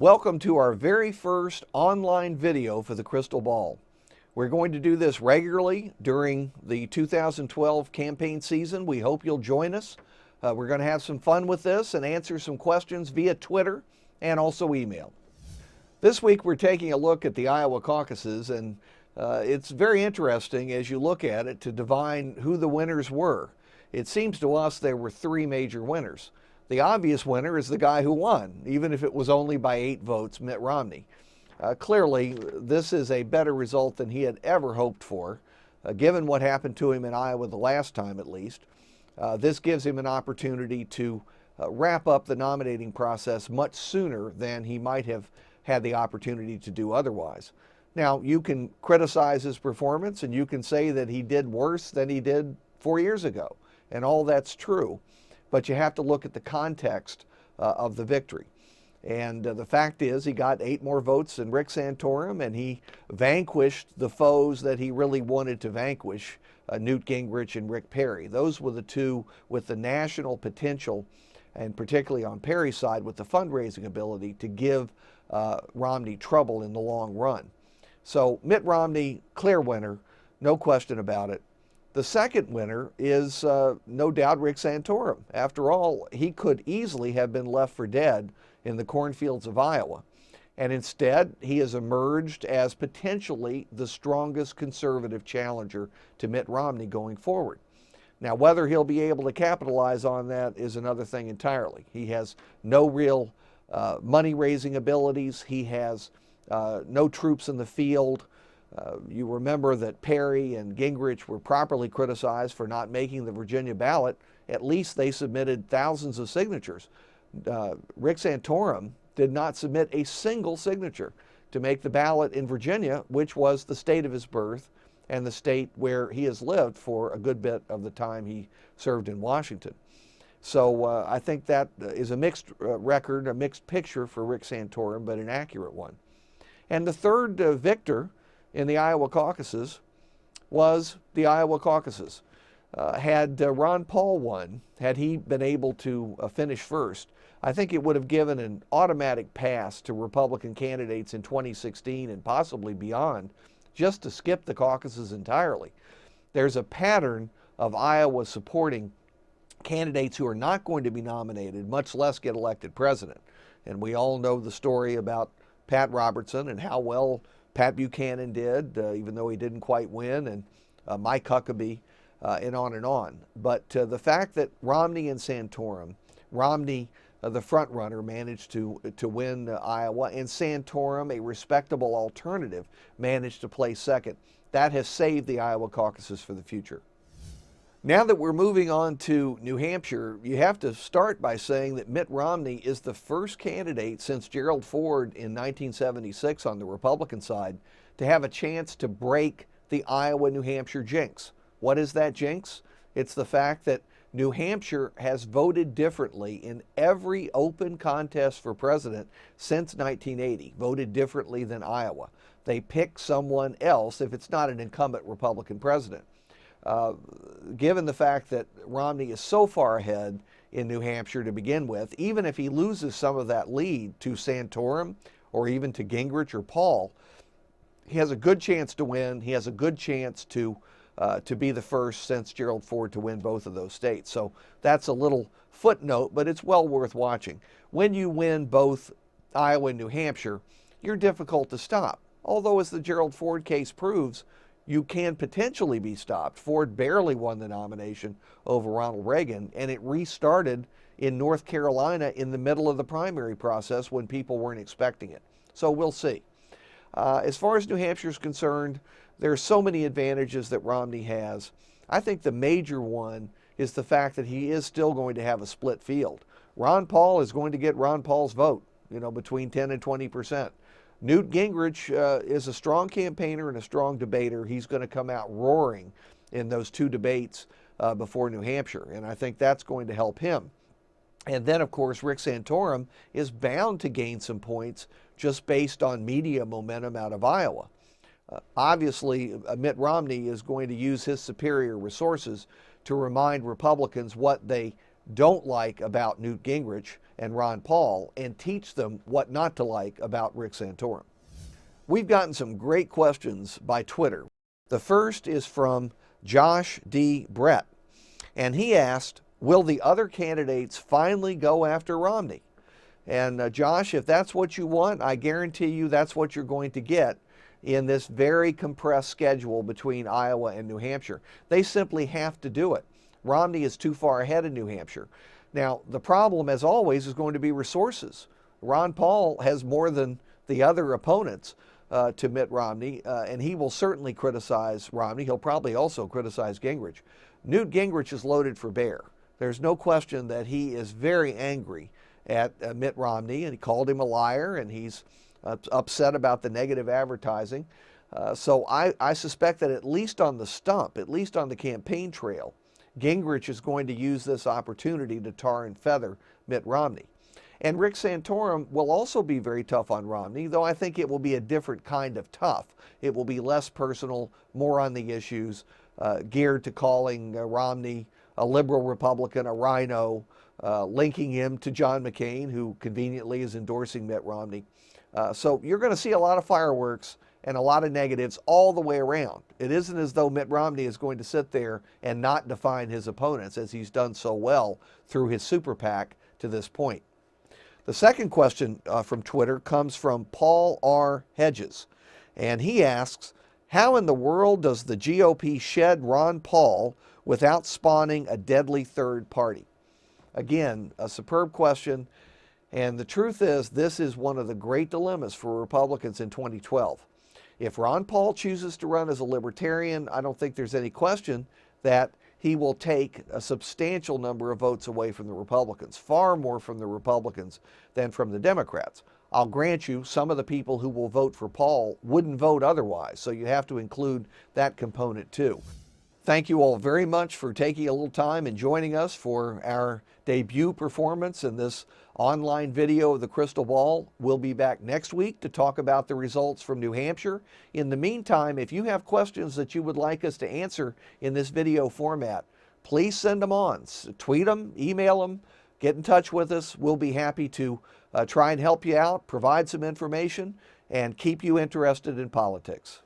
Welcome to our very first online video for the Crystal Ball. We're going to do this regularly during the 2012 campaign season. We hope you'll join us. We're going to have some fun with this and answer some questions via Twitter and also email. This week we're taking a look at the Iowa caucuses, and it's very interesting as you look at it to divine who the winners were. It seems to us there were three major winners. The obvious winner is the guy who won, even if it was only by 8 votes, Mitt Romney. Clearly, this is a better result than he had ever hoped for, given what happened to him in Iowa the last time at least. This gives him an opportunity to wrap up the nominating process much sooner than he might have had the opportunity to do otherwise. Now, you can criticize his performance and you can say that he did worse than he did 4 years ago, and all that's true. But you have to look at the context of the victory. And the fact is, he got 8 more votes than Rick Santorum, and he vanquished the foes that he really wanted to vanquish, Newt Gingrich and Rick Perry. Those were the two with the national potential, and particularly on Perry's side with the fundraising ability to give Romney trouble in the long run. So Mitt Romney, clear winner, no question about it. The second winner is no doubt Rick Santorum. After all, he could easily have been left for dead in the cornfields of Iowa. And instead, he has emerged as potentially the strongest conservative challenger to Mitt Romney going forward. Now, whether he'll be able to capitalize on that is another thing entirely. He has no real money-raising abilities. He has no troops in the field. You remember that Perry and Gingrich were properly criticized for not making the Virginia ballot. At least they submitted thousands of signatures. Rick Santorum did not submit a single signature to make the ballot in Virginia, which was the state of his birth and the state where he has lived for a good bit of the time he served in Washington. So I think that is a mixed record, a mixed picture for Rick Santorum, but an accurate one. And the third victor in the Iowa caucuses was the Iowa caucuses. Had Ron Paul won, had he been able to finish first, I think it would have given an automatic pass to Republican candidates in 2016 and possibly beyond, just to skip the caucuses entirely. There's a pattern of Iowa supporting candidates who are not going to be nominated, much less get elected president. And we all know the story about Pat Robertson and how well Pat Buchanan did, even though he didn't quite win, and Mike Huckabee, and on and on. But the fact that Romney and Santorum, Romney, the front runner, managed to win Iowa, and Santorum, a respectable alternative, managed to play second, that has saved the Iowa caucuses for the future. Now that we're moving on to New Hampshire, you have to start by saying that Mitt Romney is the first candidate since Gerald Ford in 1976 on the Republican side to have a chance to break the Iowa-New Hampshire jinx. What is that jinx? It's the fact that New Hampshire has voted differently in every open contest for president since 1980, voted differently than Iowa. They pick someone else if it's not an incumbent Republican president. Given the fact that Romney is so far ahead in New Hampshire to begin with, even if he loses some of that lead to Santorum or even to Gingrich or Paul, he has a good chance to win. He has a good chance to be the first since Gerald Ford to win both of those states. So that's a little footnote, but it's well worth watching. When you win both Iowa and New Hampshire, you're difficult to stop. Although, as the Gerald Ford case proves, you can potentially be stopped. Ford barely won the nomination over Ronald Reagan, and it restarted in North Carolina in the middle of the primary process when people weren't expecting it. So we'll see. As far as New Hampshire is concerned, there are so many advantages that Romney has. I think the major one is the fact that he is still going to have a split field. Ron Paul is going to get Ron Paul's vote, between 10 and 20%. Newt Gingrich is a strong campaigner and a strong debater. He's going to come out roaring in those 2 debates before New Hampshire, and I think that's going to help him. And then, of course, Rick Santorum is bound to gain some points just based on media momentum out of Iowa. Obviously, Mitt Romney is going to use his superior resources to remind Republicans what they don't like about Newt Gingrich and Ron Paul and teach them what not to like about Rick Santorum. We've gotten some great questions by Twitter. The first is from Josh D. Brett, and he asked, will the other candidates finally go after Romney? And Josh, if that's what you want, I guarantee you that's what you're going to get in this very compressed schedule between Iowa and New Hampshire. They simply have to do it. Romney is too far ahead in New Hampshire. Now, the problem, as always, is going to be resources. Ron Paul has more than the other opponents to Mitt Romney, and he will certainly criticize Romney. He'll probably also criticize Gingrich. Newt Gingrich is loaded for bear. There's no question that he is very angry at Mitt Romney, and he called him a liar, and he's upset about the negative advertising. So I suspect that at least on the stump, at least on the campaign trail, Gingrich is going to use this opportunity to tar and feather Mitt Romney. And Rick Santorum will also be very tough on Romney, though I think it will be a different kind of tough. It will be less personal, more on the issues, geared to calling Romney a liberal Republican, a rhino, linking him to John McCain, who conveniently is endorsing Mitt Romney. So you're going to see a lot of fireworks and a lot of negatives all the way around. It isn't as though Mitt Romney is going to sit there and not define his opponents, as he's done so well through his super PAC to this point. The second question from Twitter comes from Paul R. Hedges, and he asks, how in the world does the GOP shed Ron Paul without spawning a deadly third party? Again, a superb question, and the truth is this is one of the great dilemmas for Republicans in 2012. If Ron Paul chooses to run as a libertarian, I don't think there's any question that he will take a substantial number of votes away from the Republicans, far more from the Republicans than from the Democrats. I'll grant you some of the people who will vote for Paul wouldn't vote otherwise, so you have to include that component too. Thank you all very much for taking a little time and joining us for our debut performance in this online video of the crystal ball. We'll be back next week to talk about the results from New Hampshire. In the meantime, if you have questions that you would like us to answer in this video format, please send them on. Tweet them, email them, get in touch with us. We'll be happy to try and help you out, provide some information, and keep you interested in politics.